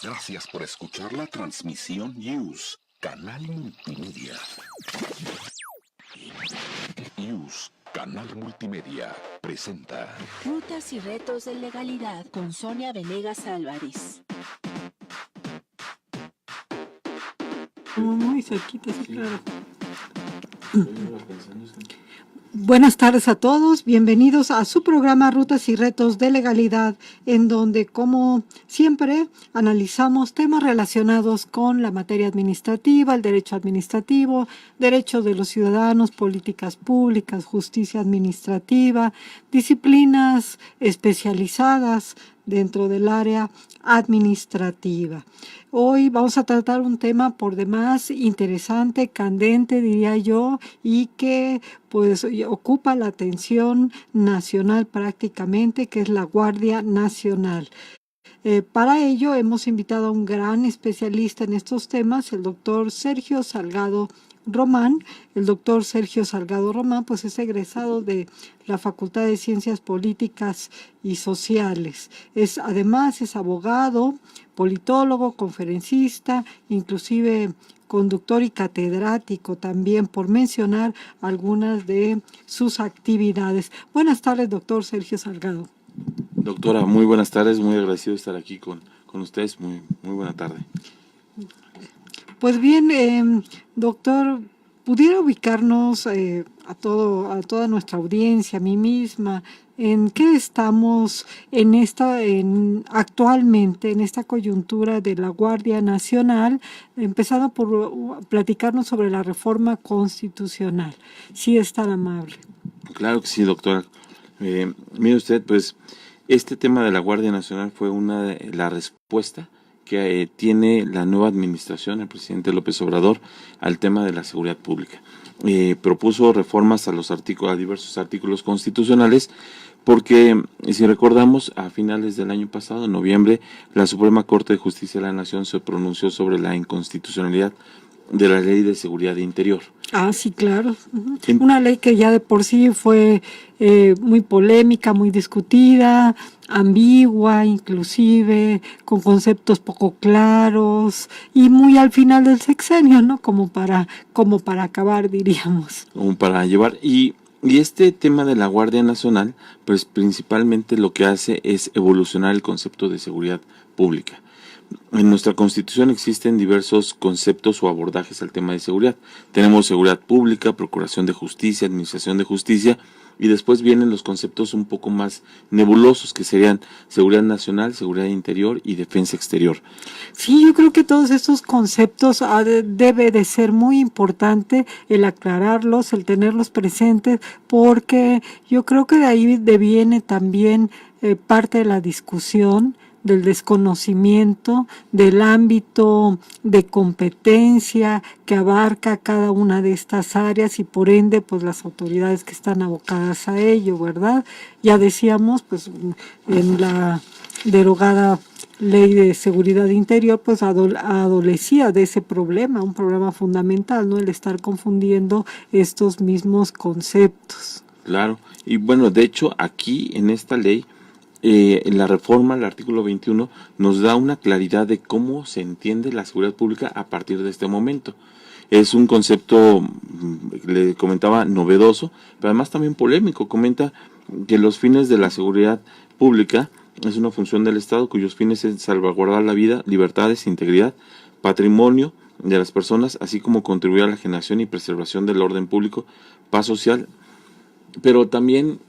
Gracias por escuchar la transmisión News, Canal Multimedia. News, Canal Multimedia, presenta Rutas y retos de legalidad con Sonia Venegas Álvarez. Muy cerquita, sí, claro. Buenas tardes a todos, bienvenidos a su programa Rutas y Retos de Legalidad, en donde, como siempre, analizamos temas relacionados con la materia administrativa, el derecho administrativo, derechos de los ciudadanos, políticas públicas, justicia administrativa, disciplinas especializadas dentro del área administrativa. Hoy vamos a tratar un tema por demás interesante, candente, diría yo, y que pues ocupa la atención nacional prácticamente, que es la Guardia Nacional. Para ello hemos invitado a un gran especialista en estos temas, el doctor Sergio Salgado Román. El doctor Sergio Salgado Román pues es egresado de la Facultad de Ciencias Políticas y Sociales. Además es abogado, politólogo, conferencista, inclusive conductor y catedrático también, por mencionar algunas de sus actividades. Buenas tardes, doctor Sergio Salgado. Doctora, muy buenas tardes, muy agradecido de estar aquí con ustedes, muy buena tarde. Pues bien, doctor, ¿pudiera ubicarnos a toda nuestra audiencia, a mí misma, en qué estamos actualmente en esta coyuntura de la Guardia Nacional, empezando por platicarnos sobre la reforma constitucional, si es tan amable? Claro que sí, doctora. Mire usted, pues este tema de la Guardia Nacional fue una de la respuesta que tiene la nueva administración, el presidente López Obrador, al tema de la seguridad pública. Propuso reformas a diversos artículos constitucionales, porque si recordamos, a finales del año pasado, en noviembre, la Suprema Corte de Justicia de la Nación se pronunció sobre la inconstitucionalidad de la Ley de Seguridad Interior. Ah, sí, claro. Una ley que ya de por sí fue muy polémica, muy discutida, ambigua, inclusive, con conceptos poco claros y muy al final del sexenio, ¿no? Como para acabar, diríamos. Como para llevar. Y este tema de la Guardia Nacional, pues principalmente lo que hace es evolucionar el concepto de seguridad pública. En nuestra Constitución existen diversos conceptos o abordajes al tema de seguridad. Tenemos seguridad pública, procuración de justicia, administración de justicia, y después vienen los conceptos un poco más nebulosos, que serían seguridad nacional, seguridad interior y defensa exterior. Sí, yo creo que todos estos conceptos debe de ser muy importante el aclararlos, el tenerlos presentes, porque yo creo que de ahí deviene también parte de la discusión, del desconocimiento, del ámbito de competencia que abarca cada una de estas áreas y por ende pues las autoridades que están abocadas a ello, ¿verdad? Ya decíamos pues en la derogada Ley de Seguridad Interior pues adolecía de ese problema, un problema fundamental, ¿no? El estar confundiendo estos mismos conceptos. Claro, y bueno, de hecho aquí en esta ley, en la reforma, el artículo 21, nos da una claridad de cómo se entiende la seguridad pública a partir de este momento. Es un concepto, le comentaba, novedoso, pero además también polémico. Comenta que los fines de la seguridad pública es una función del Estado cuyos fines es salvaguardar la vida, libertades, integridad, patrimonio de las personas, así como contribuir a la generación y preservación del orden público, paz social, pero también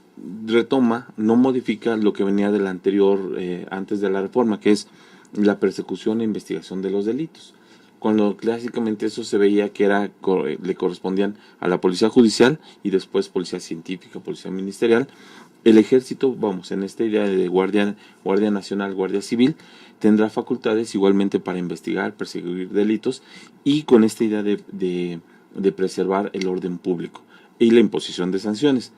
retoma, no modifica lo que venía del anterior, antes de la reforma, que es la persecución e investigación de los delitos. Cuando clásicamente eso se veía que le correspondían a la policía judicial y después policía científica, policía ministerial. El ejército, vamos, en esta idea de guardia nacional, guardia civil, tendrá facultades igualmente para investigar, perseguir delitos y con esta idea de preservar el orden público y la imposición de sanciones.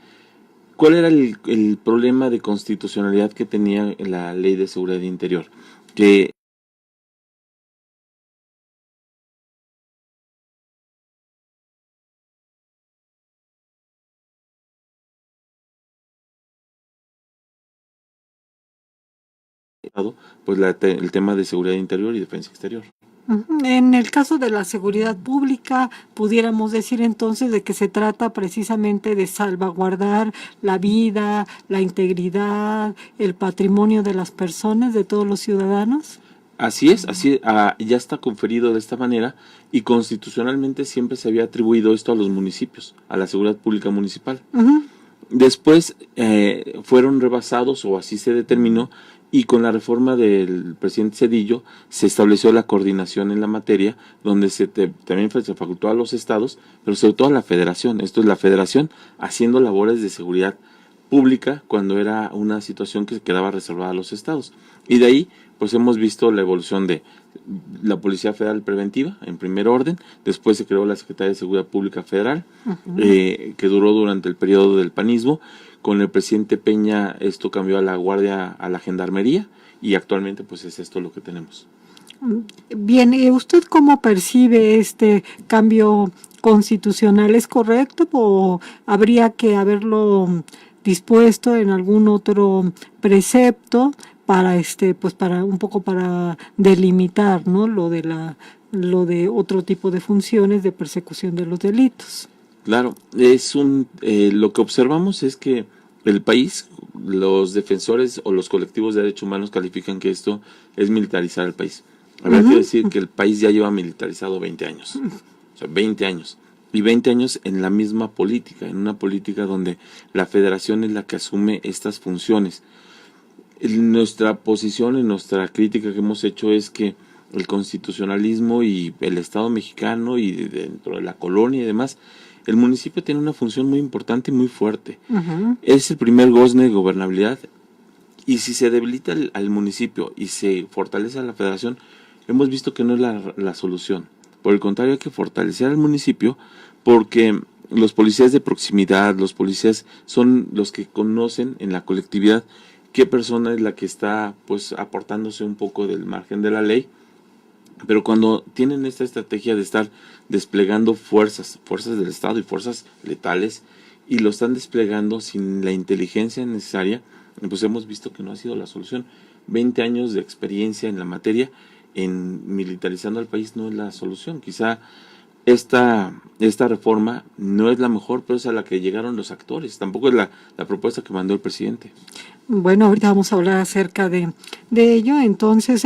¿Cuál era el problema de constitucionalidad que tenía la Ley de Seguridad Interior? Que pues el tema de seguridad interior y defensa exterior. En el caso de la seguridad pública, pudiéramos decir entonces de que se trata precisamente de salvaguardar la vida, la integridad, el patrimonio de las personas, de todos los ciudadanos. Así es, ya está conferido de esta manera y constitucionalmente siempre se había atribuido esto a los municipios, a la seguridad pública municipal. Después fueron rebasados, o así se determinó, y con la reforma del presidente Zedillo se estableció la coordinación en la materia, donde también se facultó a los estados, pero sobre todo a la federación. Esto es la federación haciendo labores de seguridad pública cuando era una situación que quedaba reservada a los estados. Y de ahí pues hemos visto la evolución de la Policía Federal Preventiva en primer orden, después se creó la Secretaría de Seguridad Pública Federal, que duró durante el periodo del panismo. Con el presidente Peña esto cambió a la Guardia, a la Gendarmería, y actualmente pues es esto lo que tenemos. Bien, ¿usted cómo percibe este cambio constitucional? ¿Es correcto o habría que haberlo dispuesto en algún otro precepto para pues para un poco para delimitar, ¿no?, lo de otro tipo de funciones de persecución de los delitos? Claro, lo que observamos es que el país, los defensores o los colectivos de derechos humanos califican que esto es militarizar el país. Habría que decir que el país ya lleva militarizado 20 años, o sea, 20 años, y 20 años en la misma política, en una política donde la federación es la que asume estas funciones. Nuestra posición y nuestra crítica que hemos hecho es que el constitucionalismo y el Estado mexicano y dentro de la colonia y demás, el municipio tiene una función muy importante y muy fuerte. Es el primer gozne de gobernabilidad, y si se debilita al municipio y se fortalece a la federación, hemos visto que no es la solución. Por el contrario, hay que fortalecer al municipio, porque los policías de proximidad, los policías son los que conocen en la colectividad qué persona es la que está pues aportándose un poco del margen de la ley. Pero cuando tienen esta estrategia de estar desplegando fuerzas del Estado y fuerzas letales, y lo están desplegando sin la inteligencia necesaria, pues hemos visto que no ha sido la solución. 20 años de experiencia en la materia, en militarizando al país, no es la solución. Quizá esta reforma no es la mejor, pero es a la que llegaron los actores. Tampoco es la propuesta que mandó el presidente. Bueno, ahorita vamos a hablar acerca de ello. Entonces,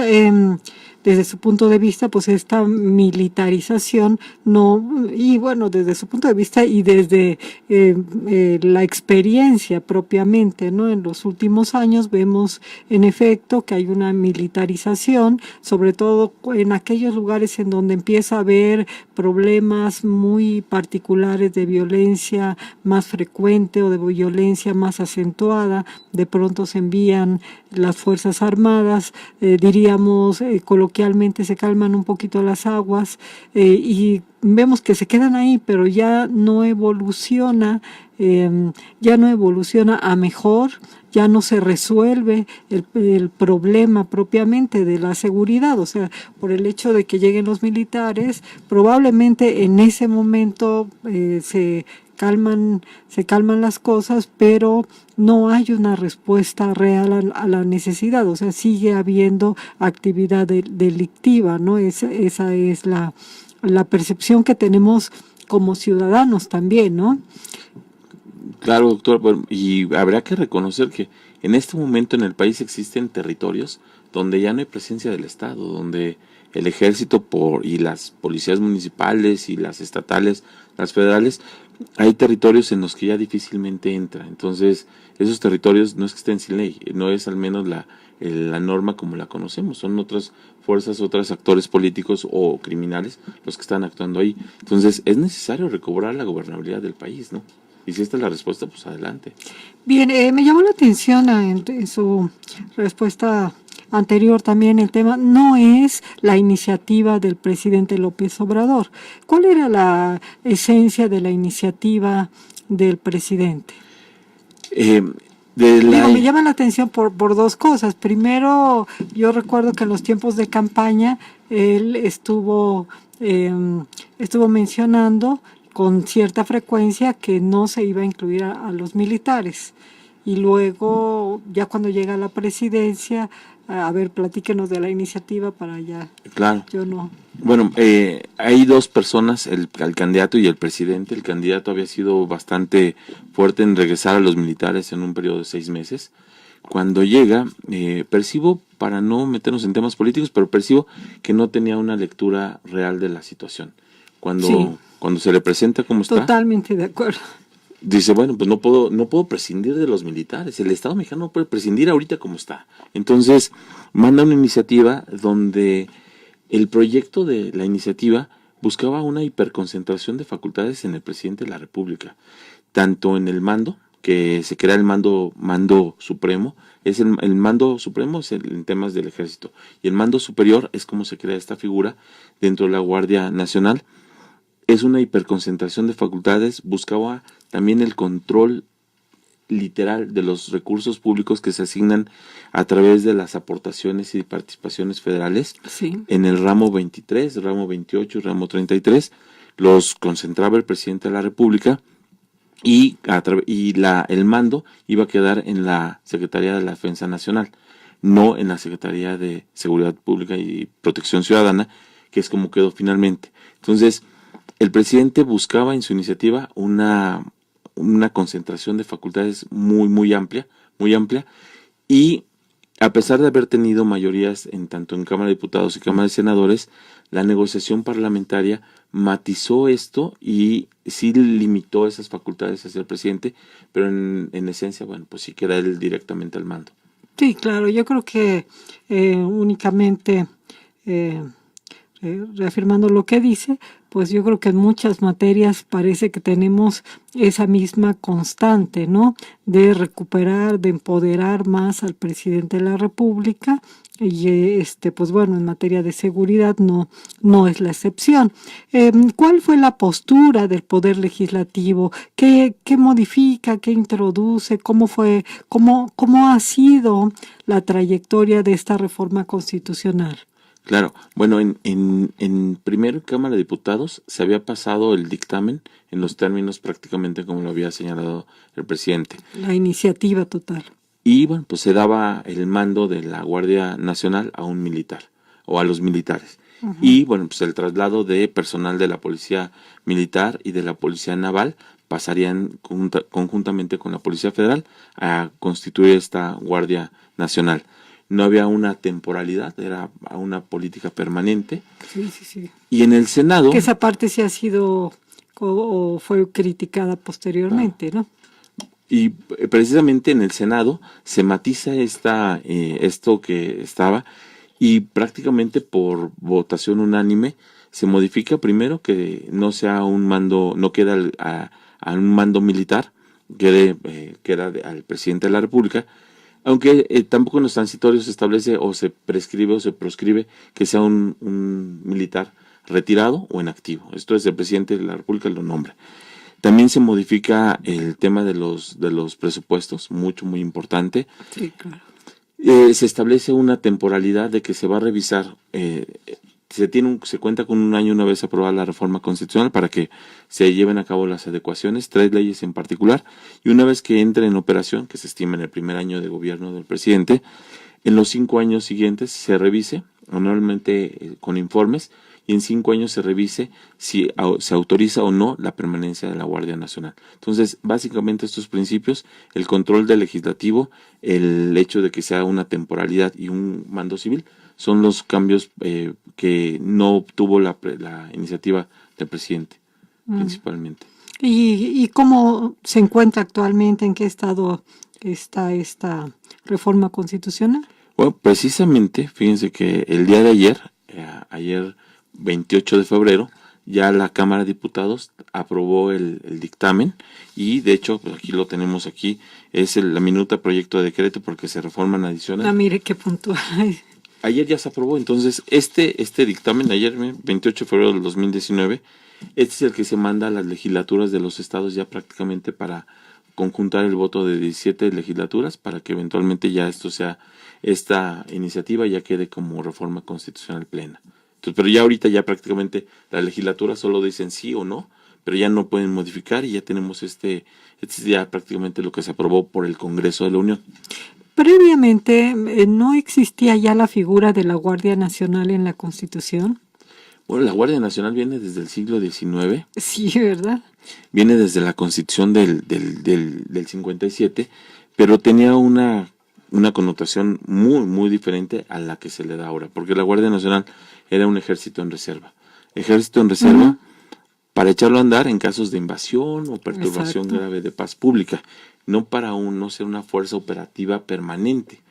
desde su punto de vista, pues esta militarización desde su punto de vista y desde la experiencia propiamente, ¿no? En los últimos años vemos en efecto que hay una militarización, sobre todo en aquellos lugares en donde empieza a haber problemas muy particulares de violencia más frecuente o de violencia más acentuada. De pronto se envían las Fuerzas Armadas, diríamos coloquialmente se calman un poquito las aguas, y vemos que se quedan ahí, pero ya no evoluciona a mejor, ya no se resuelve el problema propiamente de la seguridad. O sea, por el hecho de que lleguen los militares, probablemente en ese momento se calman las cosas, pero no hay una respuesta real a la necesidad. O sea, sigue habiendo actividad delictiva, ¿no? Esa es la percepción que tenemos como ciudadanos también, ¿no? Claro, doctor, y habrá que reconocer que en este momento en el país existen territorios donde ya no hay presencia del Estado, donde el ejército y las policías municipales y las estatales, las federales, hay territorios en los que ya difícilmente entra. Entonces, esos territorios no es que estén sin ley, no es al menos la norma como la conocemos, son otras fuerzas, otros actores políticos o criminales los que están actuando ahí. Entonces, es necesario recobrar la gobernabilidad del país, ¿no? Y si esta es la respuesta, pues adelante. Bien, me llamó la atención en su respuesta anterior también el tema, no es la iniciativa del presidente López Obrador. ¿Cuál era la esencia de la iniciativa del presidente? Me llama la atención por dos cosas. Primero, yo recuerdo que en los tiempos de campaña él estuvo mencionando con cierta frecuencia que no se iba a incluir a los militares. Y luego, ya cuando llega a la presidencia, A ver, platíquenos de la iniciativa para ya. Claro. Yo no. Bueno, hay dos personas, el candidato y el presidente. El candidato había sido bastante fuerte en regresar a los militares en un periodo de 6 meses. Cuando llega, percibo, para no meternos en temas políticos, pero percibo que no tenía una lectura real de la situación. Cuando se le presenta cómo está, totalmente de acuerdo. dice, bueno, pues no puedo prescindir de los militares. El Estado mexicano no puede prescindir ahorita como está. Entonces, manda una iniciativa donde el proyecto de la iniciativa buscaba una hiperconcentración de facultades en el presidente de la República, tanto en el mando, que se crea el mando supremo, es el mando supremo es en temas del ejército, y el mando superior es como se crea esta figura dentro de la Guardia Nacional. Es una hiperconcentración de facultades, buscaba también el control literal de los recursos públicos que se asignan a través de las aportaciones y participaciones federales. Sí. En el ramo 23, ramo 28 y ramo 33 los concentraba el presidente de la República y el mando iba a quedar en la Secretaría de la Defensa Nacional, no en la Secretaría de Seguridad Pública y Protección Ciudadana, que es como quedó finalmente. Entonces, el presidente buscaba en su iniciativa una concentración de facultades muy amplia, y a pesar de haber tenido mayorías tanto en Cámara de Diputados y Cámara de Senadores, la negociación parlamentaria matizó esto y sí limitó esas facultades hacia el presidente, pero en esencia, bueno, pues sí queda él directamente al mando. Sí, claro, yo creo que únicamente reafirmando lo que dice, pues yo creo que en muchas materias parece que tenemos esa misma constante, ¿no? De recuperar, de empoderar más al presidente de la República, y pues bueno, en materia de seguridad no es la excepción. ¿Cuál fue la postura del Poder Legislativo? ¿Qué modifica, qué introduce? ¿Cómo ha sido la trayectoria de esta reforma constitucional? Claro, bueno, en primero Cámara de Diputados se había pasado el dictamen en los términos prácticamente como lo había señalado el presidente. La iniciativa total. Y bueno, pues se daba el mando de la Guardia Nacional a un militar o a los militares. Uh-huh. Y bueno, pues el traslado de personal de la Policía Militar y de la Policía Naval pasarían conjuntamente con la Policía Federal a constituir esta Guardia Nacional. No había una temporalidad, era una política permanente. Sí. Y en el Senado... Que esa parte sí ha sido o fue criticada posteriormente, ¿no? Y precisamente en el Senado se matiza esto que estaba, y prácticamente por votación unánime se modifica primero que no sea un mando, no queda a un mando militar, queda al presidente de la República, aunque tampoco en los transitorios se establece o se prescribe o se proscribe que sea un militar retirado o en activo. Esto es, el presidente de la República lo nombra. También se modifica el tema de los presupuestos, muy importante. Sí, claro. Se establece una temporalidad de que se va a revisar. Se cuenta con un año una vez aprobada la reforma constitucional para que se lleven a cabo las adecuaciones, 3 leyes en particular, y una vez que entre en operación, que se estima en el primer año de gobierno del presidente, en los 5 años siguientes se revise, anualmente con informes, y en 5 años se revise si se autoriza o no la permanencia de la Guardia Nacional. Entonces, básicamente estos principios, el control del legislativo, el hecho de que sea una temporalidad y un mando civil, son los cambios que no obtuvo la iniciativa del presidente, principalmente. ¿Y cómo se encuentra actualmente? ¿En qué estado está esta reforma constitucional? Bueno, precisamente, fíjense que el día de ayer 28 de febrero, ya la Cámara de Diputados aprobó el dictamen, y de hecho, pues aquí lo tenemos aquí, es la minuta proyecto de decreto porque se reforman adiciones. Mire qué puntual. Ayer ya se aprobó, entonces este dictamen, ayer 28 de febrero del 2019, este es el que se manda a las legislaturas de los estados ya prácticamente para conjuntar el voto de 17 legislaturas para que eventualmente ya esta iniciativa ya quede como reforma constitucional plena. Entonces, pero ya ahorita ya prácticamente las legislaturas solo dicen sí o no, pero ya no pueden modificar, y ya tenemos este es ya prácticamente lo que se aprobó por el Congreso de la Unión. Previamente, ¿no existía ya la figura de la Guardia Nacional en la Constitución? Bueno, la Guardia Nacional viene desde el siglo XIX, Sí, ¿verdad? viene desde la Constitución del 57, pero tenía una connotación muy, muy diferente a la que se le da ahora, porque la Guardia Nacional era un ejército en reserva. Ejército en reserva para echarlo a andar en casos de invasión o perturbación Exacto. grave de paz pública, no para no ser una fuerza operativa permanente.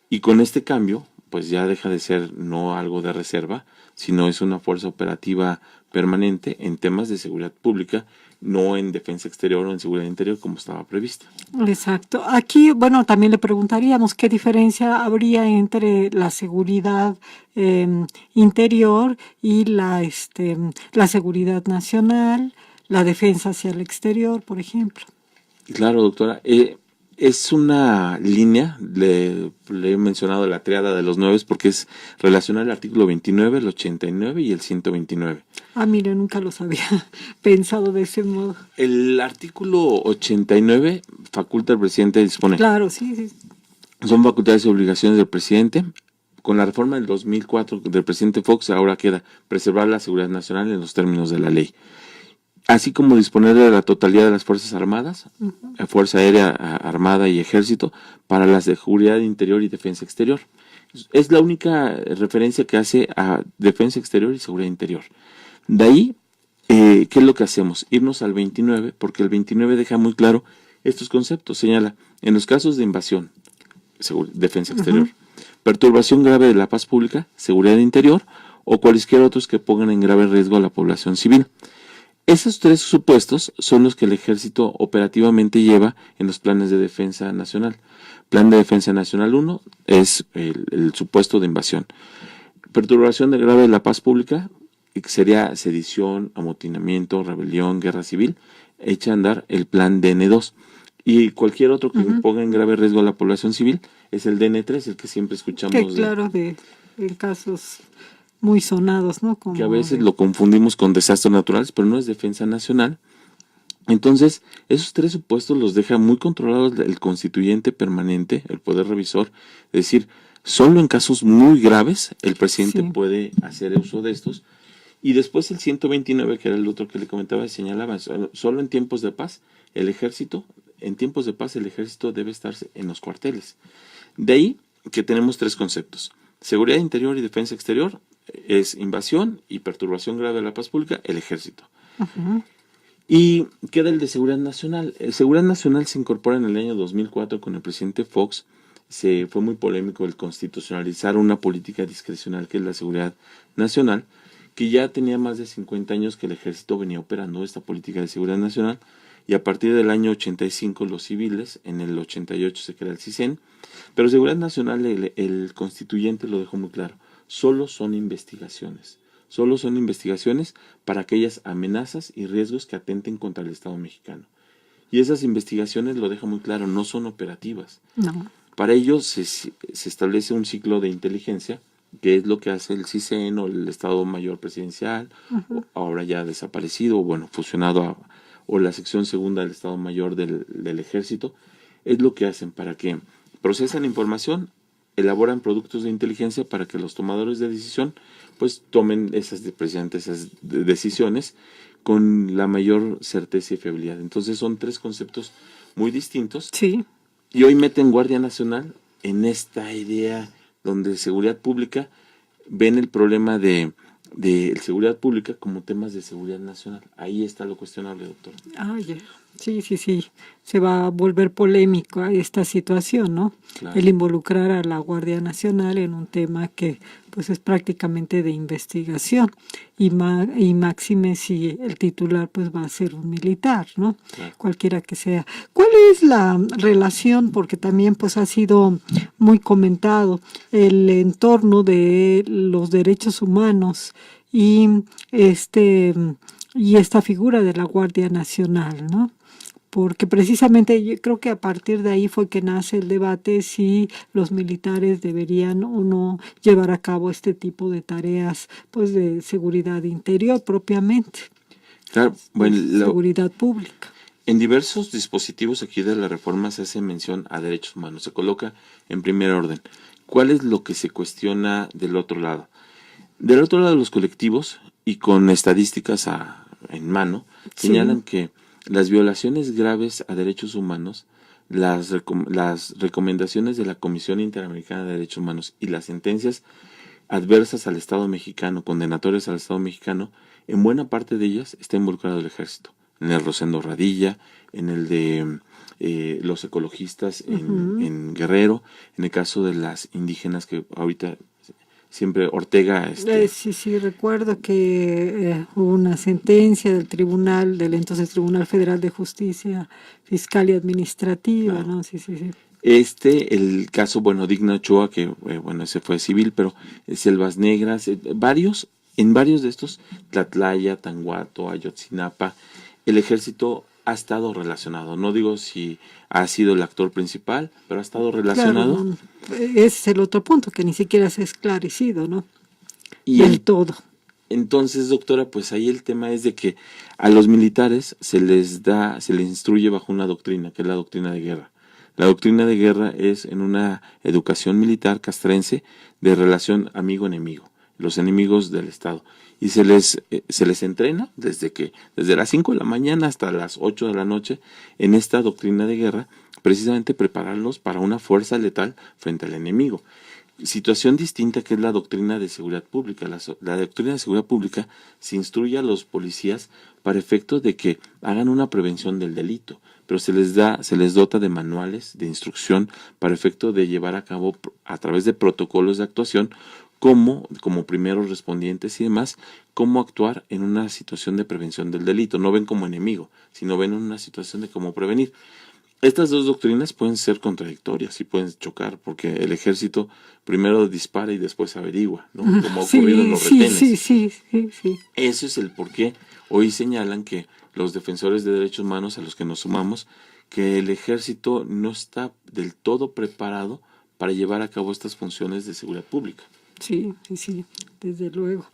Y con este cambio, pues ya deja de ser no algo de reserva, sino es una fuerza operativa permanente en temas de seguridad pública, no en defensa exterior o en seguridad interior como estaba prevista. Exacto. Aquí, bueno, también le preguntaríamos qué diferencia habría entre la seguridad interior y la seguridad nacional, la defensa hacia el exterior, por ejemplo. Claro, doctora. Es una línea, le he mencionado la triada de los 9 porque es relacionar el artículo 29, el 89 y el 129. Ah, mire, nunca los había pensado de ese modo. El artículo 89 faculta al presidente dispone. Claro, sí, sí. Son facultades y obligaciones del presidente. Con la reforma del 2004 del presidente Fox ahora queda preservar la seguridad nacional en los términos de la ley, así como disponer de la totalidad de las Fuerzas Armadas, Fuerza Aérea Armada y Ejército, para la seguridad interior y defensa exterior. Es la única referencia que hace a defensa exterior y seguridad interior. De ahí, ¿qué es lo que hacemos? Irnos al 29, porque el 29 deja muy claro estos conceptos. Señala, en los casos de invasión, defensa exterior, perturbación grave de la paz pública, seguridad interior, o cualesquiera otros que pongan en grave riesgo a la población civil. Esos tres supuestos son los que el ejército operativamente lleva en los planes de defensa nacional. Plan de defensa nacional 1 es el supuesto de invasión. Perturbación de grave de la paz pública, que sería sedición, amotinamiento, rebelión, guerra civil, echa a andar el plan DN2. Y cualquier otro que ponga en grave riesgo a la población civil es el DN3, el que siempre escuchamos. Que claro, en casos muy sonados, ¿no? Como que a veces lo confundimos con desastres naturales, pero no es defensa nacional. Entonces, esos tres supuestos los deja muy controlados el constituyente permanente, el poder revisor. Es decir, solo en casos muy graves el presidente puede hacer uso de estos. Y después el 129, que era el otro que le comentaba, señalaba, solo en tiempos de paz, el ejército debe estarse en los cuarteles. De ahí que tenemos tres conceptos: seguridad interior y defensa exterior, es invasión y perturbación grave de la paz pública, el ejército. Y queda el de seguridad nacional. El seguridad nacional se incorpora en el año 2004 con el presidente Fox. Fue muy polémico el constitucionalizar una política discrecional que es la seguridad nacional, que ya tenía más de 50 años que el ejército venía operando esta política de seguridad nacional, y a partir del año 85 los civiles, en el 88 se crea el CISEN, pero seguridad nacional el constituyente lo dejó muy claro: solo son investigaciones para aquellas amenazas y riesgos que atenten contra el Estado mexicano. Y esas investigaciones, lo deja muy claro, no son operativas. No. Para ello se establece un ciclo de inteligencia, que es lo que hace el CISEN o el Estado Mayor Presidencial, ahora ya desaparecido, bueno, fusionado o la sección segunda del Estado Mayor del Ejército. Es lo que hacen para que procesan información, elaboran productos de inteligencia para que los tomadores de decisión pues tomen esas decisiones con la mayor certeza y fiabilidad. Entonces son tres conceptos muy distintos. Sí. Y hoy meten Guardia Nacional en esta idea donde seguridad pública ven el problema de seguridad pública como temas de seguridad nacional. Ahí está lo cuestionable, doctor. Ah, ya. Sí. Se va a volver polémico a esta situación, ¿no? Claro. El involucrar a la Guardia Nacional en un tema que pues es prácticamente de investigación y máxime si el titular pues va a ser un militar, ¿no? Claro. Cualquiera que sea. ¿Cuál es la relación? Porque también pues ha sido muy comentado el entorno de los derechos humanos y esta figura de la Guardia Nacional, ¿no? Porque precisamente yo creo que a partir de ahí fue que nace el debate si los militares deberían o no llevar a cabo este tipo de tareas pues de seguridad interior propiamente. Claro, bueno, seguridad pública. En diversos dispositivos aquí de la reforma se hace mención a derechos humanos, se coloca en primer orden. ¿Cuál es lo que se cuestiona del otro lado? Del otro lado, los colectivos, y con estadísticas en mano, señalan que las violaciones graves a derechos humanos, las recomendaciones de la Comisión Interamericana de Derechos Humanos y las sentencias adversas al Estado mexicano, condenatorias al Estado mexicano, en buena parte de ellas está involucrado el ejército. En el Rosendo Radilla, en el de los ecologistas en Guerrero, en el caso de las indígenas que ahorita siempre Ortega... Sí, recuerdo que hubo una sentencia del entonces Tribunal Federal de Justicia Fiscal y Administrativa, ¿no? Sí. El caso, Digna Ochoa, que ese fue civil, pero Selvas Negras, en varios de estos, Tlatlaya, Tanguato, Ayotzinapa, el ejército ha estado relacionado. No digo si ha sido el actor principal, pero ha estado relacionado. Claro, ese es el otro punto, que ni siquiera se ha esclarecido, ¿no? Y del todo. Entonces, doctora, pues ahí el tema es de que a los militares se les instruye bajo una doctrina, que es la doctrina de guerra. La doctrina de guerra es en una educación militar castrense de relación amigo-enemigo, los enemigos del Estado. Y se les entrena desde las 5 de la mañana hasta las 8 de la noche en esta doctrina de guerra, precisamente prepararlos para una fuerza letal frente al enemigo. Situación distinta que es la doctrina de seguridad pública. La doctrina de seguridad pública se instruye a los policías para efecto de que hagan una prevención del delito, pero se les dota de manuales de instrucción para efecto de llevar a cabo a través de protocolos de actuación como primeros respondientes y demás, cómo actuar en una situación de prevención del delito. No ven como enemigo, sino ven en una situación de cómo prevenir. Estas dos doctrinas pueden ser contradictorias y pueden chocar, porque el ejército primero dispara y después averigua, ¿no? Como ha ocurrido en los retenes. Sí. Eso es el porqué. Hoy señalan que los defensores de derechos humanos, a los que nos sumamos, que el ejército no está del todo preparado para llevar a cabo estas funciones de seguridad pública. Sí, desde luego.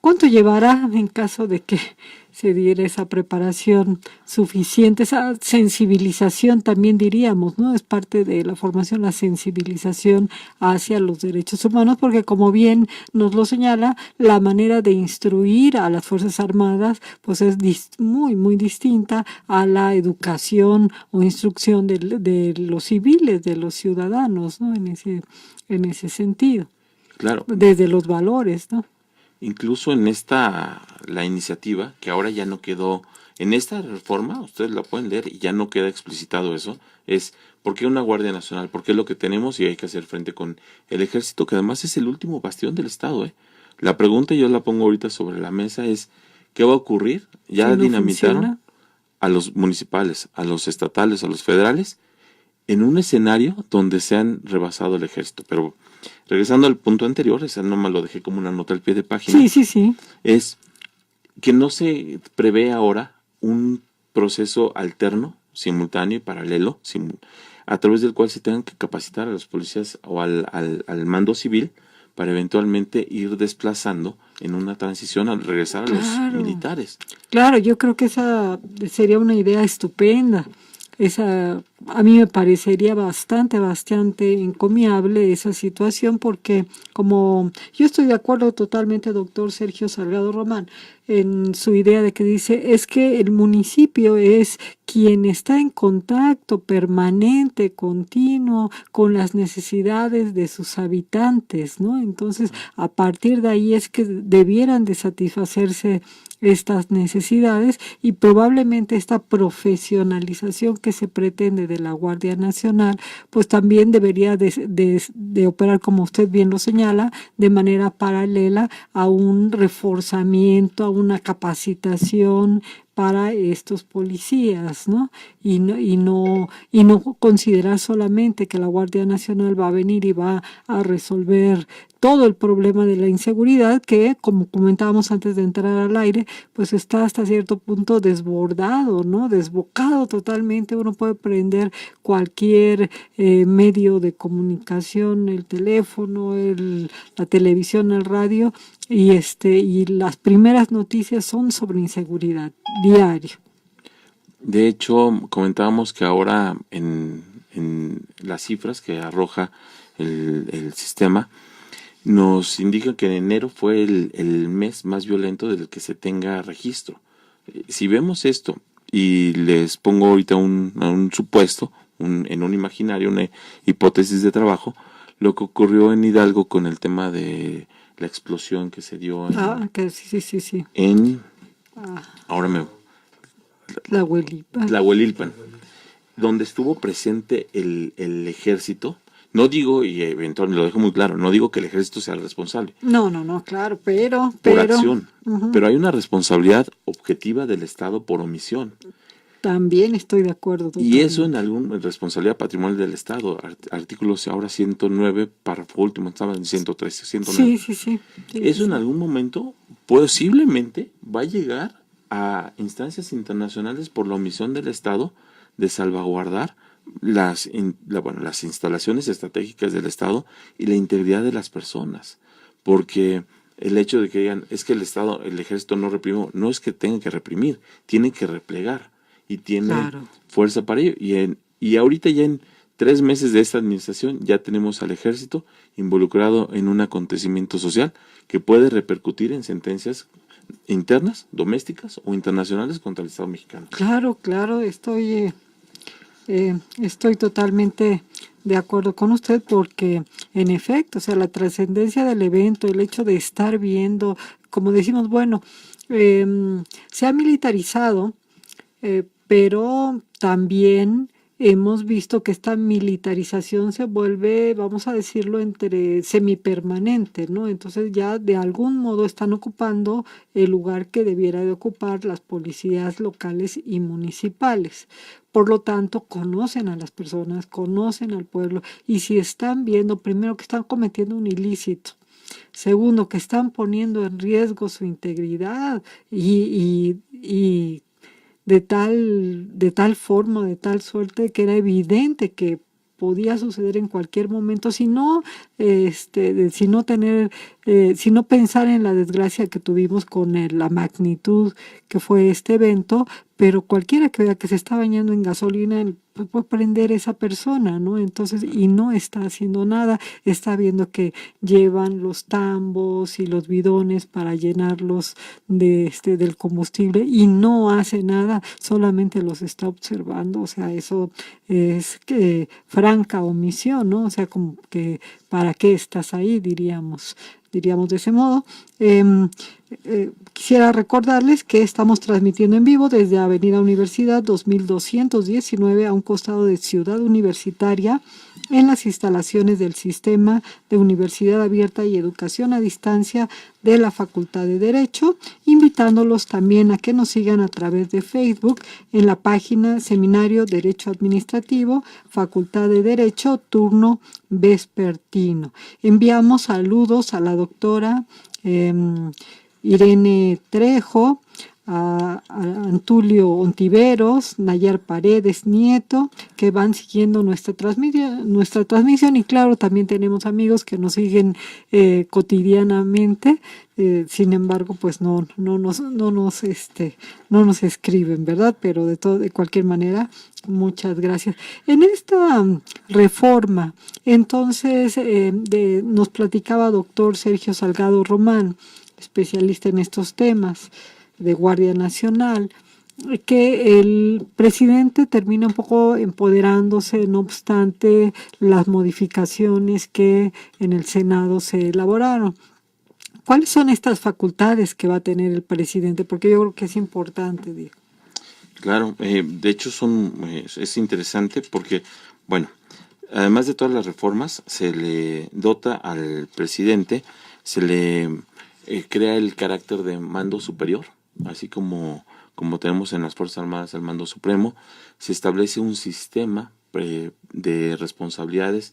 ¿Cuánto llevará en caso de que se diera esa preparación suficiente, esa sensibilización también diríamos, ¿no? Es parte de la formación, la sensibilización hacia los derechos humanos, porque como bien nos lo señala, la manera de instruir a las Fuerzas Armadas pues es muy, muy distinta a la educación o instrucción de los civiles, de los ciudadanos, ¿no? En ese sentido. Claro. Desde los valores, ¿no? Incluso la iniciativa, que ahora ya no quedó, en esta reforma, ustedes la pueden leer y ya no queda explicitado eso, es ¿por qué una Guardia Nacional? ¿Por qué es lo que tenemos y hay que hacer frente con el ejército, que además es el último bastión del Estado? La pregunta, yo la pongo ahorita sobre la mesa, es ¿qué va a ocurrir? Ya si no dinamitaron funciona a los municipales, a los estatales, a los federales, en un escenario donde se han rebasado el ejército, pero... Regresando al punto anterior, esa nomás lo dejé como una nota al pie de página. Sí. Es que no se prevé ahora un proceso alterno, simultáneo y paralelo, a través del cual se tengan que capacitar a los policías o al mando civil para eventualmente ir desplazando en una transición al regresar a los militares. Claro, yo creo que esa sería una idea estupenda. A mí me parecería bastante encomiable esa situación, porque como yo estoy de acuerdo totalmente, doctor Sergio Salgado Román, en su idea de que dice, es que el municipio es quien está en contacto permanente, continuo, con las necesidades de sus habitantes, ¿no? Entonces, a partir de ahí es que debieran de satisfacerse estas necesidades, y probablemente esta profesionalización que se pretende de la Guardia Nacional, pues también debería de operar, como usted bien lo señala, de manera paralela a un reforzamiento, a una capacitación para estos policías, ¿no? Y no considerar solamente que la Guardia Nacional va a venir y va a resolver todo el problema de la inseguridad, que, como comentábamos antes de entrar al aire, pues está hasta cierto punto desbordado, ¿no? Desbocado totalmente. Uno puede prender cualquier medio de comunicación, el teléfono, la televisión, el radio, y las primeras noticias son sobre inseguridad, diario. De hecho, comentábamos que ahora en las cifras que arroja el sistema, nos indica que en enero fue el mes más violento del que se tenga registro. Si vemos esto, y les pongo ahorita un supuesto, en un imaginario, una hipótesis de trabajo, lo que ocurrió en Hidalgo con el tema de la explosión que se dio que sí. en ahora me La Huelilpan, donde estuvo presente el ejército. No digo, y eventualmente lo dejo muy claro, no digo que el ejército sea el responsable. No, claro, pero... Por acción. Uh-huh. Pero hay una responsabilidad objetiva del Estado por omisión. También estoy de acuerdo. Totalmente. Y eso en alguna responsabilidad patrimonial del Estado. Artículos ahora 109, párrafo último, estaban en 113, 109. Sí. Eso en algún momento posiblemente va a llegar a instancias internacionales por la omisión del Estado de salvaguardar las instalaciones estratégicas del Estado y la integridad de las personas, porque el hecho de que digan es que el Estado, el ejército no reprimió, no es que tenga que reprimir, tiene que replegar y tiene fuerza para ello, y ahorita ya en 3 meses de esta administración ya tenemos al ejército involucrado en un acontecimiento social que puede repercutir en sentencias internas, domésticas o internacionales contra el Estado mexicano. Claro, estoy totalmente de acuerdo con usted, porque en efecto, o sea, la trascendencia del evento, el hecho de estar viendo, como decimos, bueno, se ha militarizado, pero también hemos visto que esta militarización se vuelve, vamos a decirlo, entre semipermanente, ¿no? Entonces ya de algún modo están ocupando el lugar que debiera de ocupar las policías locales y municipales. Por lo tanto, conocen a las personas, conocen al pueblo, y si están viendo, primero, que están cometiendo un ilícito, segundo, que están poniendo en riesgo su integridad y de tal forma, de tal suerte, que era evidente que podía suceder en cualquier momento, si no pensar en la desgracia que tuvimos con la magnitud que fue este evento, pero cualquiera que vea que se está bañando en gasolina, pues puede prender esa persona, ¿no? Entonces, y no está haciendo nada, está viendo que llevan los tambos y los bidones para llenarlos del combustible, y no hace nada, solamente los está observando. O sea, eso es franca omisión, ¿no? O sea, como que ¿para qué estás ahí? Diríamos de ese modo. Quisiera recordarles que estamos transmitiendo en vivo desde Avenida Universidad 2219 a un costado de Ciudad Universitaria, en las instalaciones del Sistema de Universidad Abierta y Educación a Distancia de la Facultad de Derecho, invitándolos también a que nos sigan a través de Facebook en la página Seminario Derecho Administrativo, Facultad de Derecho, turno vespertino. Enviamos saludos a la doctora Irene Trejo, a Antulio Ontiveros, Nayar Paredes Nieto, que van siguiendo nuestra transmisión, y claro, también tenemos amigos que nos siguen cotidianamente, sin embargo, pues no nos escriben, ¿verdad? Pero de cualquier manera, muchas gracias. En esta reforma, entonces, nos platicaba doctor Sergio Salgado Román, especialista en estos temas de Guardia Nacional, que el presidente termina un poco empoderándose, no obstante las modificaciones que en el Senado se elaboraron. ¿Cuáles son estas facultades que va a tener el presidente? Porque yo creo que es importante, Diego. Claro, de hecho es interesante porque, bueno, además de todas las reformas, se le dota al presidente, se le crea el carácter de mando superior, así como tenemos en las Fuerzas Armadas el mando supremo. Se establece un sistema de responsabilidades,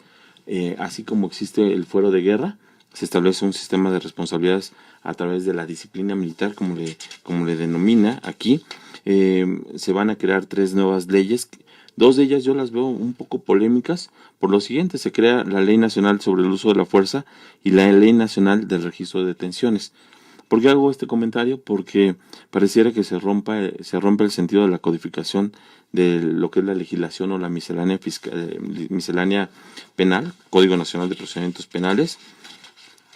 así como existe el fuero de guerra, se establece un sistema de responsabilidades a través de la disciplina militar, como le denomina aquí. Se van a crear 3 nuevas leyes. 2 de ellas yo las veo un poco polémicas por lo siguiente: se crea la Ley Nacional sobre el Uso de la Fuerza y la Ley Nacional del Registro de Detenciones. ¿Por qué hago este comentario? Porque pareciera que se rompe el sentido de la codificación de lo que es la legislación o la miscelánea miscelánea penal, Código Nacional de Procedimientos Penales.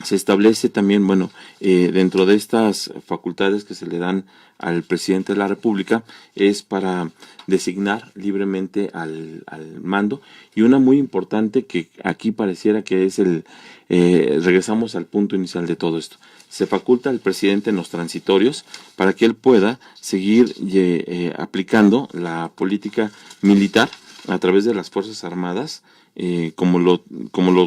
Se establece también, bueno, dentro de estas facultades que se le dan al presidente de la República, es para designar libremente al mando, y una muy importante que aquí pareciera que es regresamos al punto inicial de todo esto. Se faculta al presidente en los transitorios para que él pueda seguir aplicando la política militar a través de las Fuerzas Armadas, como lo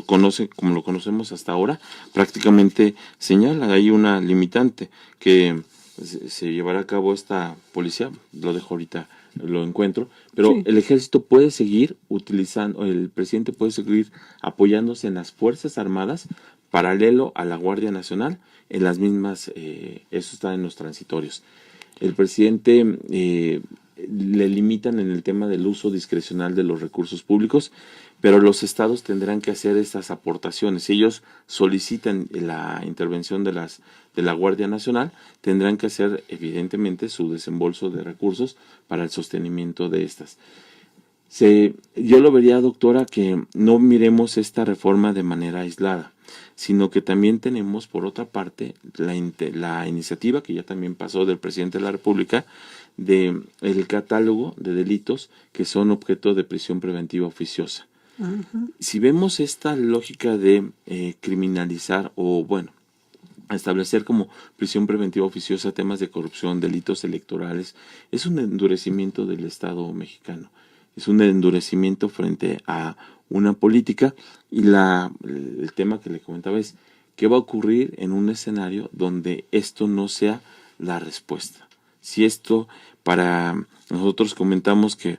conocemos hasta ahora. Prácticamente señala ahí una limitante que se llevará a cabo esta policía, lo dejo ahorita, lo encuentro, pero Sí. el ejército puede seguir utilizando, el presidente puede seguir apoyándose en las Fuerzas Armadas paralelo a la Guardia Nacional, en las mismas, eso está en los transitorios. El presidente le limitan en el tema del uso discrecional de los recursos públicos, pero los estados tendrán que hacer estas aportaciones. Si ellos solicitan la intervención de la Guardia Nacional, tendrán que hacer evidentemente su desembolso de recursos para el sostenimiento de estas. Yo lo vería, doctora, que no miremos esta reforma de manera aislada, sino que también tenemos, por otra parte, la iniciativa que ya también pasó del presidente de la República, de el catálogo de delitos que son objeto de prisión preventiva oficiosa. Ujú. Si vemos esta lógica de criminalizar o, bueno, establecer como prisión preventiva oficiosa temas de corrupción, delitos electorales, es un endurecimiento del Estado mexicano, es un endurecimiento frente a una política, y el tema que le comentaba es qué va a ocurrir en un escenario donde esto no sea la respuesta. Si esto, para nosotros comentamos que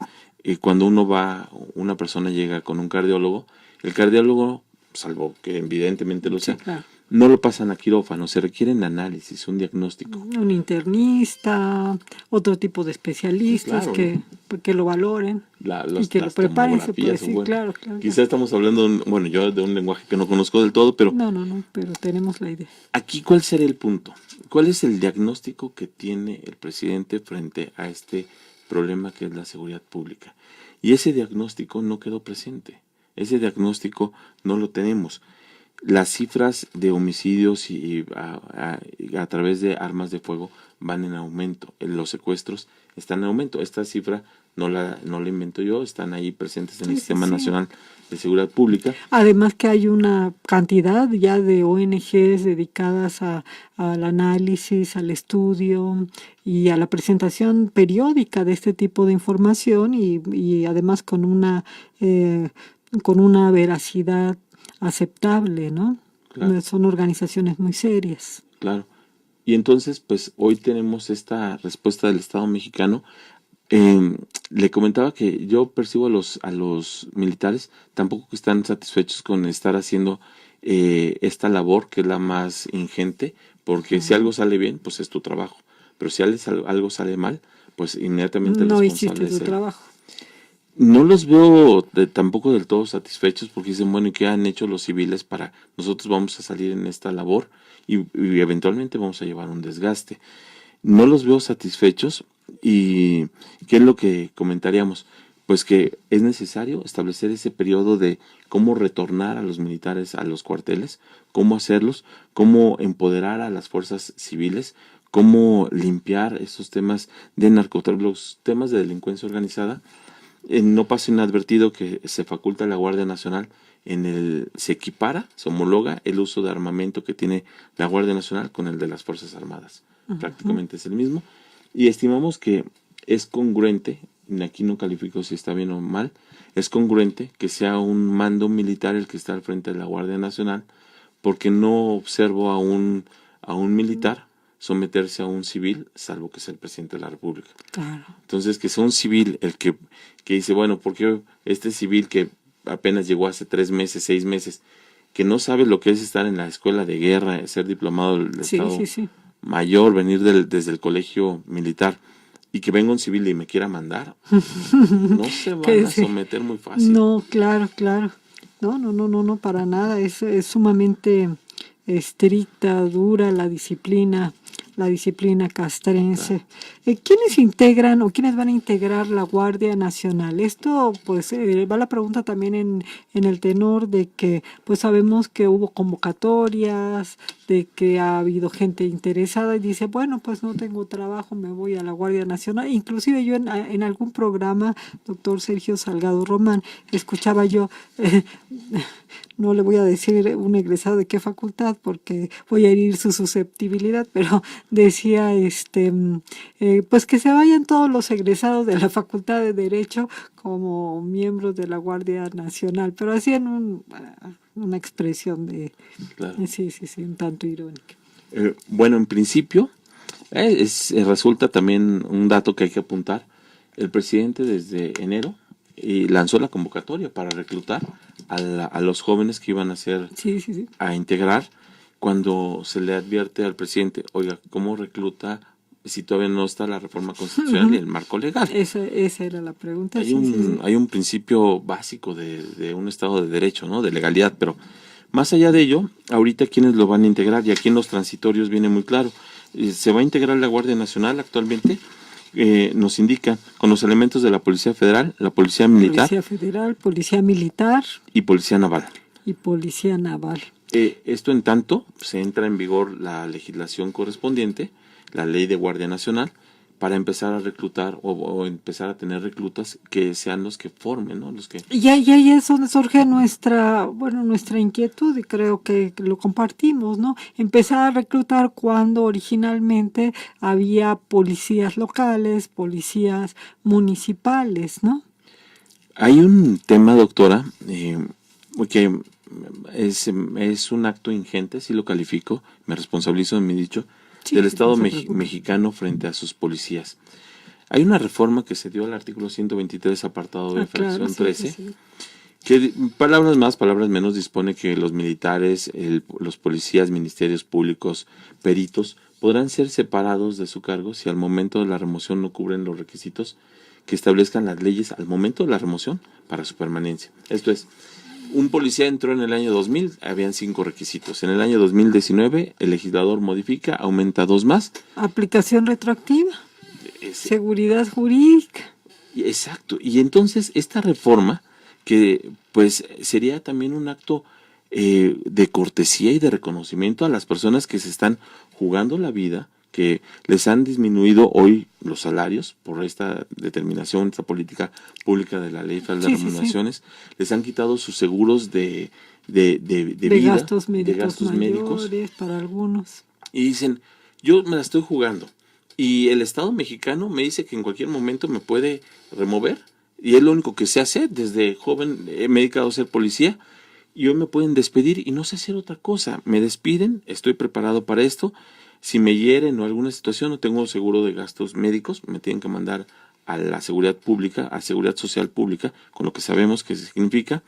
cuando una persona llega con un cardiólogo, el cardiólogo, salvo que evidentemente lo sea, Sí, claro. no lo pasan a quirófano, se requieren análisis, un diagnóstico. Un internista, otro tipo de especialistas Claro, que lo valoren y las que lo preparen, se puede tomografías, decir, bueno, claro, claro. quizá estamos hablando, bueno, yo de un lenguaje que no conozco del todo, pero No, pero tenemos la idea. aquí, ¿cuál sería el punto? ¿Cuál es el diagnóstico que tiene el presidente frente a este problema que es la seguridad pública? Y ese diagnóstico no quedó presente. Ese diagnóstico no lo tenemos. Las cifras de homicidios y a través de armas de fuego van en aumento. Los secuestros están en aumento. Esta cifra no la invento yo, están ahí presentes en el Sistema Nacional de Seguridad Pública. Además que hay una cantidad ya de ONGs dedicadas al análisis, al estudio y a la presentación periódica de este tipo de información, y además con una veracidad aceptable, ¿no? Claro. Son organizaciones muy serias. Claro. Y entonces, pues hoy tenemos esta respuesta del Estado mexicano. Le comentaba que yo percibo a los militares tampoco que están satisfechos con estar haciendo esta labor, que es la más ingente, porque si algo sale bien, pues es tu trabajo. Pero si algo sale mal, pues inmediatamente el No responsable hiciste tu trabajo. No los veo tampoco del todo satisfechos, porque dicen, bueno, ¿y qué han hecho los civiles para nosotros vamos a salir en esta labor y eventualmente vamos a llevar un desgaste? No los veo satisfechos. ¿Y qué es lo que comentaríamos? Pues que es necesario establecer ese periodo de cómo retornar a los militares a los cuarteles, cómo hacerlos, cómo empoderar a las fuerzas civiles, cómo limpiar esos temas de narcotráfico, los temas de delincuencia organizada. No pasa inadvertido que se faculta a la Guardia Nacional, se equipara, se homologa el uso de armamento que tiene la Guardia Nacional con el de las Fuerzas Armadas. Prácticamente es el mismo. Y estimamos que es congruente, aquí no califico si está bien o mal, es congruente que sea un mando militar el que está al frente de la Guardia Nacional, porque no observo a un militar someterse a un civil, salvo que sea el presidente de la República. Claro. Entonces, que sea un civil el que dice, bueno, ¿por qué este civil que apenas llegó hace 3 meses, 6 meses, que no sabe lo que es estar en la escuela de guerra, ser diplomado del Estado Mayor, venir desde el colegio militar, y que venga un civil y me quiera mandar, no se van a someter muy fácil? No, claro. No, para nada. Es sumamente estricta, dura la disciplina castrense. ¿Quiénes integran o quiénes van a integrar la Guardia Nacional? Esto, pues, va la pregunta también en el tenor de que, pues, sabemos que hubo convocatorias, de que ha habido gente interesada y dice, bueno, pues no tengo trabajo, me voy a la Guardia Nacional. Inclusive yo en algún programa, doctor Sergio Salgado Román, escuchaba yo, no le voy a decir un egresado de qué facultad porque voy a herir su susceptibilidad, pero decía pues que se vayan todos los egresados de la Facultad de Derecho como miembros de la Guardia Nacional, pero hacían una expresión de Claro. sí, un tanto irónica. Bueno, en principio, resulta también un dato que hay que apuntar. El presidente desde enero lanzó la convocatoria para reclutar a los jóvenes que iban a ser a integrar. Cuando se le advierte al presidente, oiga, ¿cómo recluta si todavía no está la reforma constitucional y el marco legal? Esa era la pregunta. Hay un principio básico de un Estado de Derecho, ¿no? De legalidad, pero más allá de ello, ahorita quiénes lo van a integrar, y aquí en los transitorios viene muy claro. Se va a integrar la Guardia Nacional actualmente, nos indica, con los elementos de la Policía Federal, la Policía Militar. Policía Federal, Policía Militar. Y Policía Naval. Y Policía Naval. Esto en tanto se entra en vigor la legislación correspondiente, la Ley de Guardia Nacional, para empezar a reclutar o empezar a tener reclutas que sean los que formen, ¿no? Los que... Y ahí es donde surge nuestra inquietud, y creo que lo compartimos, ¿no? Empezar a reclutar cuando originalmente había policías locales, policías municipales, ¿no? Hay un tema, doctora, que es un acto ingente, sí lo califico, me responsabilizo de mi dicho, del Estado mexicano frente a sus policías. Hay una reforma que se dio al artículo 123, apartado B, fracción 13, que palabras más, palabras menos, dispone que los militares, los policías, ministerios públicos, peritos, podrán ser separados de su cargo si al momento de la remoción no cubren los requisitos que establezcan las leyes al momento de la remoción para su permanencia. Esto es, un policía entró en el año 2000, habían 5 requisitos. En el año 2019, el legislador modifica, aumenta 2 más. Aplicación retroactiva, seguridad jurídica. Exacto. Y entonces esta reforma, que pues sería también un acto de cortesía y de reconocimiento a las personas que se están jugando la vida, que les han disminuido hoy los salarios por esta determinación, esta política pública de la Ley Federal de Remuneraciones, les han quitado sus seguros de vida, gastos médicos para algunos. Y dicen, yo me la estoy jugando y el Estado mexicano me dice que en cualquier momento me puede remover, y es lo único que sé hacer. Desde joven me he dedicado a ser policía y hoy me pueden despedir y no sé hacer otra cosa. Me despiden, estoy preparado para esto. Si me hieren o alguna situación, no tengo seguro de gastos médicos, me tienen que mandar a la seguridad pública, a seguridad social pública, con lo que sabemos que significa.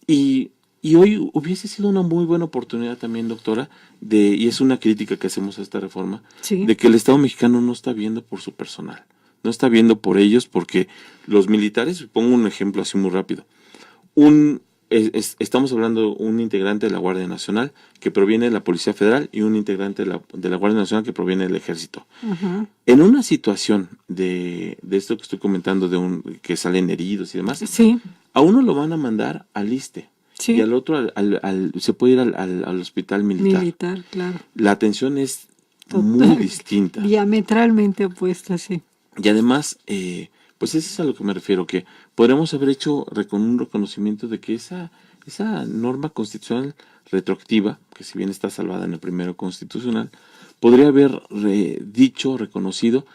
Y hoy hubiese sido una muy buena oportunidad también, doctora, y es una crítica que hacemos a esta reforma, de que el Estado mexicano no está viendo por su personal, no está viendo por ellos, porque los militares, pongo un ejemplo así muy rápido, estamos hablando de un integrante de la Guardia Nacional que proviene de la Policía Federal y un integrante de la Guardia Nacional que proviene del Ejército. Uh-huh. En una situación de esto que estoy comentando, que salen heridos y demás, a uno lo van a mandar al ISSSTE y al otro se puede ir al hospital militar. Claro. La atención es muy distinta. Diametralmente opuesta, sí. Y además, pues eso es a lo que me refiero, que podríamos haber hecho un reconocimiento de que esa norma constitucional retroactiva, que si bien está salvada en el primero constitucional, podría haber reconocido,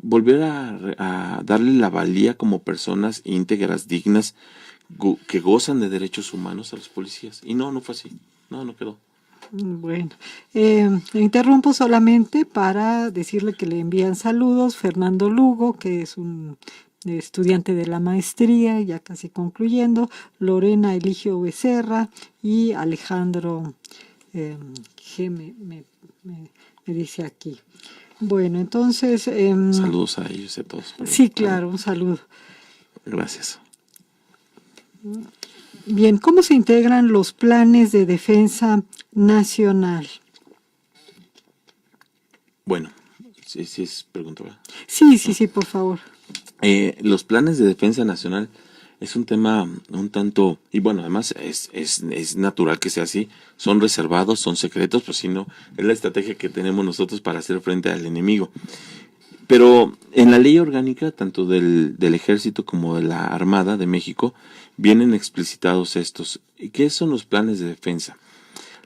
volver a darle la valía como personas íntegras, dignas, que gozan de derechos humanos a los policías. Y no fue así, no quedó. Bueno, interrumpo solamente para decirle que le envían saludos Fernando Lugo, que es un estudiante de la maestría, ya casi concluyendo, Lorena Eligio Becerra y Alejandro G. Me dice aquí. Bueno, entonces... saludos a ellos y a todos. Sí, claro, un saludo. Gracias. Bien, ¿cómo se integran los planes de defensa nacional? Bueno, sí es pregunta, ¿verdad? Sí, por favor. Los planes de defensa nacional es un tema un tanto, y bueno, además es natural que sea así, son reservados, son secretos, pues si no, es la estrategia que tenemos nosotros para hacer frente al enemigo. Pero en la ley orgánica, tanto del Ejército como de la Armada de México, vienen explicitados estos. ¿Qué son los planes de defensa?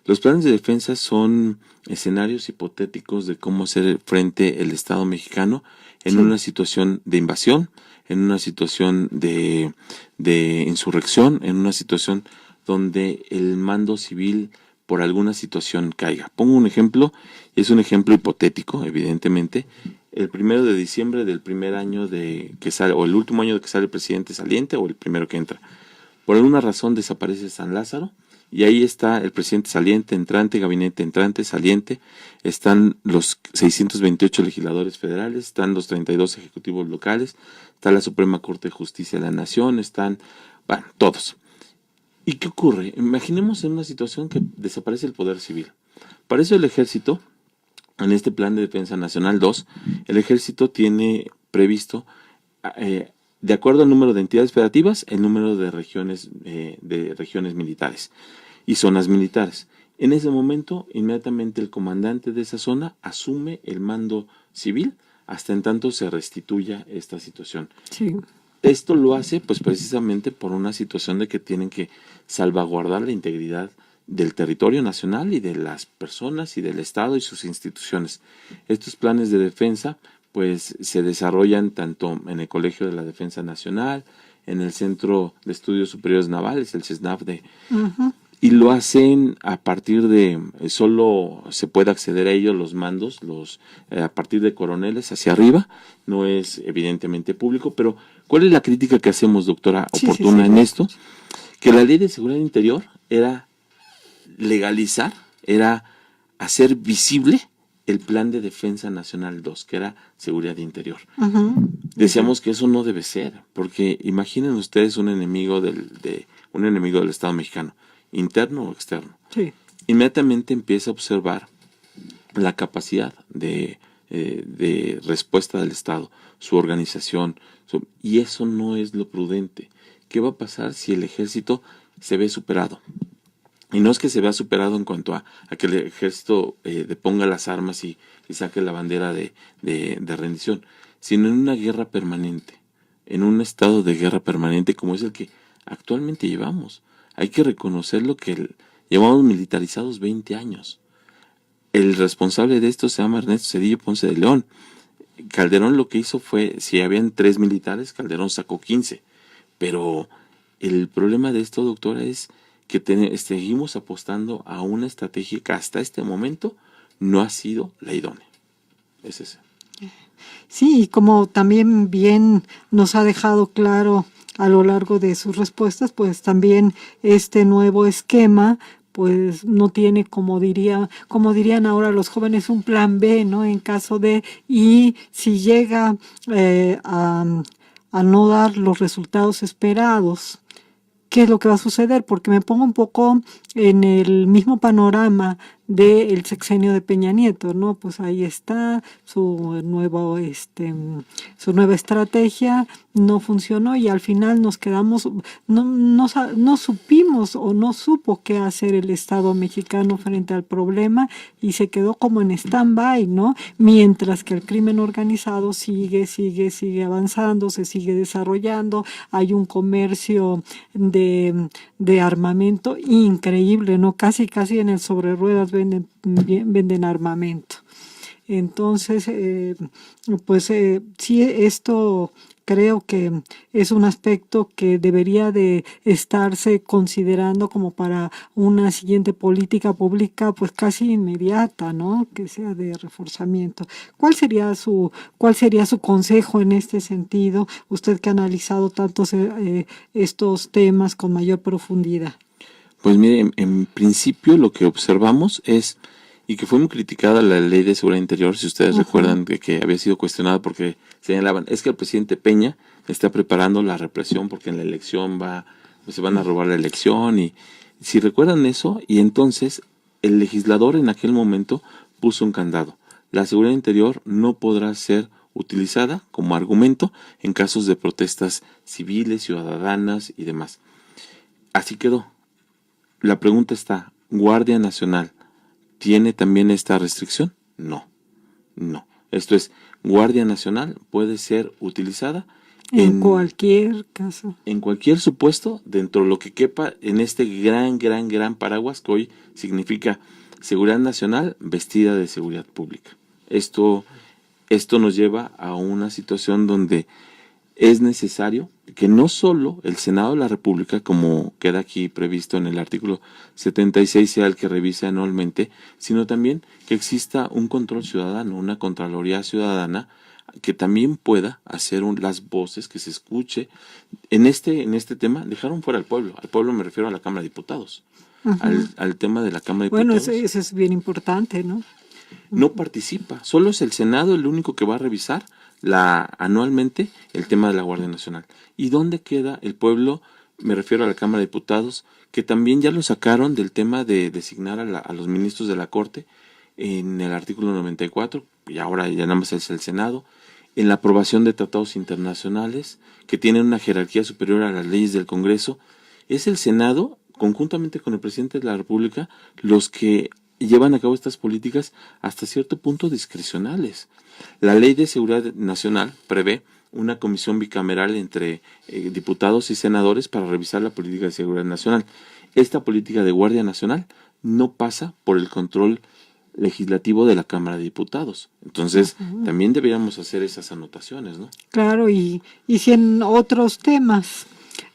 Los planes de defensa son escenarios hipotéticos de cómo hacer frente el Estado mexicano en una situación de invasión, en una situación de insurrección, en una situación donde el mando civil por alguna situación caiga. Pongo un ejemplo, y es un ejemplo hipotético, evidentemente. El 1 de diciembre del primer año de que sale, o el último año de que sale el presidente saliente, o el primero que entra. Por alguna razón desaparece San Lázaro, y ahí está el presidente saliente, entrante, gabinete entrante, saliente, están los 628 legisladores federales, están los 32 ejecutivos locales, está la Suprema Corte de Justicia de la Nación, están, bueno, todos. ¿Y qué ocurre? Imaginemos en una situación que desaparece el poder civil. Para eso el ejército, en este Plan de Defensa Nacional 2, el ejército tiene previsto, de acuerdo al número de entidades federativas, el número de regiones militares y zonas militares. En ese momento, inmediatamente el comandante de esa zona asume el mando civil hasta en tanto se restituya esta situación. Sí. Esto lo hace pues precisamente por una situación de que tienen que salvaguardar la integridad del territorio nacional y de las personas y del Estado y sus instituciones. Estos planes de defensa pues se desarrollan tanto en el Colegio de la Defensa Nacional, en el Centro de Estudios Superiores Navales, el CESNAV, y lo hacen a partir de, solo se puede acceder a ellos los mandos, a partir de coroneles hacia arriba, no es evidentemente público, pero ¿cuál es la crítica que hacemos, doctora, oportuna en esto? Que la Ley de Seguridad Interior era legalizar, era hacer visible el Plan de Defensa Nacional 2, que era Seguridad Interior. Decíamos que eso no debe ser, porque imaginen ustedes un enemigo del Estado mexicano, interno o externo. Sí. Inmediatamente empieza a observar la capacidad de respuesta del Estado, su organización, y eso no es lo prudente. ¿Qué va a pasar si el ejército se ve superado? Y no es que se vea superado en cuanto a que el ejército deponga las armas y saque la bandera de rendición, sino en una guerra permanente, en un estado de guerra permanente como es el que actualmente llevamos. Hay que reconocer lo que llevamos militarizados 20 años. El responsable de esto se llama Ernesto Zedillo Ponce de León. Calderón lo que hizo fue, si habían 3 militares, Calderón sacó 15. Pero el problema de esto, doctora, es que seguimos apostando a una estrategia que hasta este momento no ha sido la idónea. Es ese. Sí, y como también bien nos ha dejado claro a lo largo de sus respuestas, pues también este nuevo esquema pues no tiene, como dirían ahora los jóvenes, un plan B, ¿no? En caso de, y si llega a no dar los resultados esperados, ¿qué es lo que va a suceder? Porque me pongo un poco en el mismo panorama del sexenio de Peña Nieto, ¿no? Pues ahí está su nueva estrategia, no funcionó y al final nos quedamos, no supimos o no supo qué hacer el Estado mexicano frente al problema y se quedó como en stand-by, ¿no? Mientras que el crimen organizado sigue avanzando, se sigue desarrollando, hay un comercio de armamento increíble, ¿no? Casi en el sobre ruedas venden armamento. Entonces, sí, esto creo que es un aspecto que debería de estarse considerando como para una siguiente política pública, pues casi inmediata, ¿no? Que sea de reforzamiento. ¿Cuál sería su consejo en este sentido? Usted que ha analizado tantos estos temas con mayor profundidad. Pues mire, en principio lo que observamos es, y que fue muy criticada la Ley de Seguridad Interior, si ustedes recuerdan que había sido cuestionada porque señalaban, es que el presidente Peña está preparando la represión porque en la elección va se van a robar la elección, y si recuerdan eso, y entonces el legislador en aquel momento puso un candado. La seguridad interior no podrá ser utilizada como argumento en casos de protestas civiles, ciudadanas y demás. Así quedó. La pregunta está, ¿Guardia Nacional tiene también esta restricción? No. Esto es, Guardia Nacional puede ser utilizada en cualquier caso. En cualquier supuesto, dentro de lo que quepa en este gran paraguas que hoy significa seguridad nacional vestida de seguridad pública. Esto nos lleva a una situación donde es necesario que no solo el Senado de la República, como queda aquí previsto en el artículo 76, sea el que revise anualmente, sino también que exista un control ciudadano, una Contraloría Ciudadana, que también pueda hacer las voces, que se escuche. En este tema dejaron fuera al pueblo me refiero a la Cámara de Diputados, al tema de la Cámara de Diputados. Bueno, eso es bien importante, ¿no? No participa, solo es el Senado el único que va a revisar anualmente el tema de la Guardia Nacional. ¿Y dónde queda el pueblo? Me refiero a la Cámara de Diputados, que también ya lo sacaron del tema de designar a los ministros de la Corte en el artículo 94, y ahora ya nada más es el Senado, en la aprobación de tratados internacionales que tienen una jerarquía superior a las leyes del Congreso. Es el Senado, conjuntamente con el presidente de la República, los que llevan a cabo estas políticas hasta cierto punto discrecionales. La Ley de Seguridad Nacional prevé una comisión bicameral entre diputados y senadores para revisar la política de seguridad nacional. Esta política de Guardia Nacional no pasa por el control legislativo de la Cámara de Diputados. Entonces, también deberíamos hacer esas anotaciones, ¿no? Claro, y si en otros temas,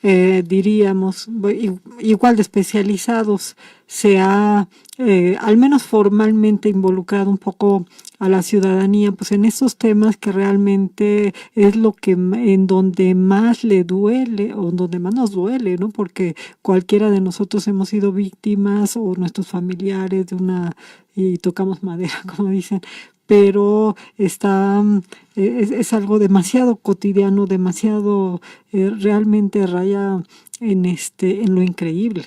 diríamos, igual de especializados, se ha al menos formalmente involucrado un poco a la ciudadanía, pues en estos temas que realmente es lo que en donde más le duele o donde más nos duele, ¿no? Porque cualquiera de nosotros hemos sido víctimas o nuestros familiares y tocamos madera, como dicen, pero es algo demasiado cotidiano, demasiado realmente raya en lo increíble.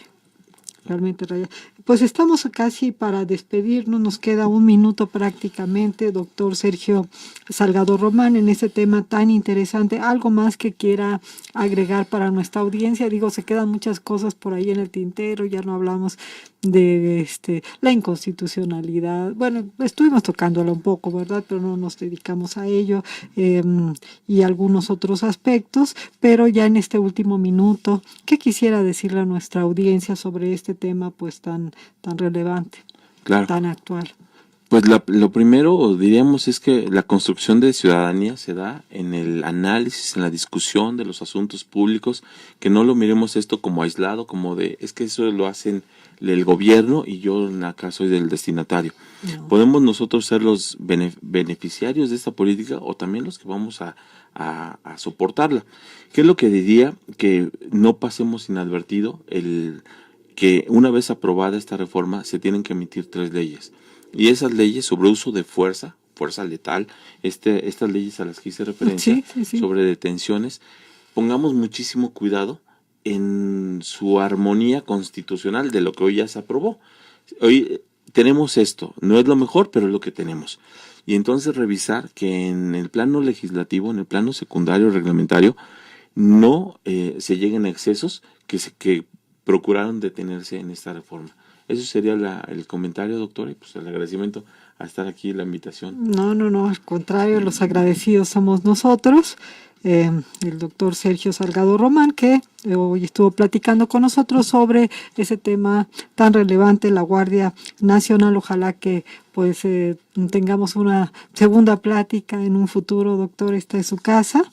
Realmente raya. Pues estamos casi para despedirnos, nos queda un minuto prácticamente, doctor Sergio Salgado Román, en este tema tan interesante. ¿Algo más que quiera agregar para nuestra audiencia? Digo, se quedan muchas cosas por ahí en el tintero, ya no hablamos de la inconstitucionalidad. Bueno, estuvimos tocándola un poco, ¿verdad? Pero no nos dedicamos a ello, y algunos otros aspectos, pero ya en este último minuto, ¿qué quisiera decirle a nuestra audiencia sobre este tema pues tan relevante, claro, tan actual? Pues lo primero, diríamos, es que la construcción de ciudadanía se da en el análisis, en la discusión de los asuntos públicos, que no lo miremos esto como aislado, como es que eso lo hacen el gobierno y yo acá soy del destinatario. No. Podemos nosotros ser los beneficiarios de esta política o también los que vamos a soportarla. ¿Qué es lo que diría? Que no pasemos inadvertido que una vez aprobada esta reforma se tienen que emitir 3 leyes. Y esas leyes sobre uso de fuerza letal, estas leyes a las que hice referencia, sí. Sobre detenciones, pongamos muchísimo cuidado en su armonía constitucional de lo que hoy ya se aprobó. Hoy tenemos esto, no es lo mejor, pero es lo que tenemos. Y entonces revisar que en el plano legislativo, en el plano secundario reglamentario, no se lleguen a excesos que procuraron detenerse en esta reforma. Eso sería el comentario, doctora, y pues el agradecimiento a estar aquí, la invitación. No, al contrario, los agradecidos somos nosotros. El doctor Sergio Salgado Román, que hoy estuvo platicando con nosotros sobre ese tema tan relevante, la Guardia Nacional. Ojalá que pues tengamos una segunda plática en un futuro, doctor. Esta es su casa.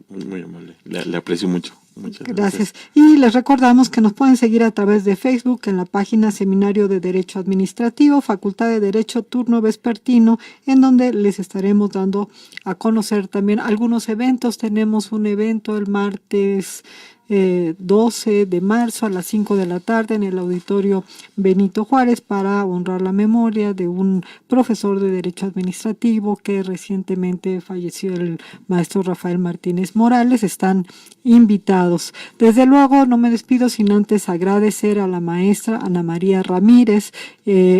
Muy amable, le aprecio mucho. Muchas gracias. Y les recordamos que nos pueden seguir a través de Facebook en la página Seminario de Derecho Administrativo, Facultad de Derecho Turno Vespertino, en donde les estaremos dando a conocer también algunos eventos. Tenemos un evento el martes 12 de marzo a las 5 de la tarde en el auditorio Benito Juárez para honrar la memoria de un profesor de Derecho Administrativo que recientemente falleció, el maestro Rafael Martínez Morales. Están invitados. Desde luego no me despido sin antes agradecer a la maestra Ana María Ramírez,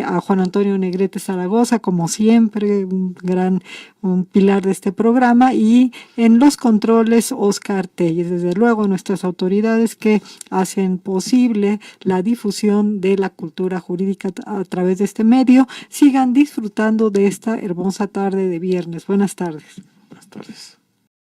a Juan Antonio Negrete Zaragoza, como siempre, un pilar de este programa, y en los controles Oscar Telles. Desde luego nuestras autoridades que hacen posible la difusión de la cultura jurídica a través de este medio. Sigan disfrutando de esta hermosa tarde de viernes. Buenas tardes. Buenas tardes.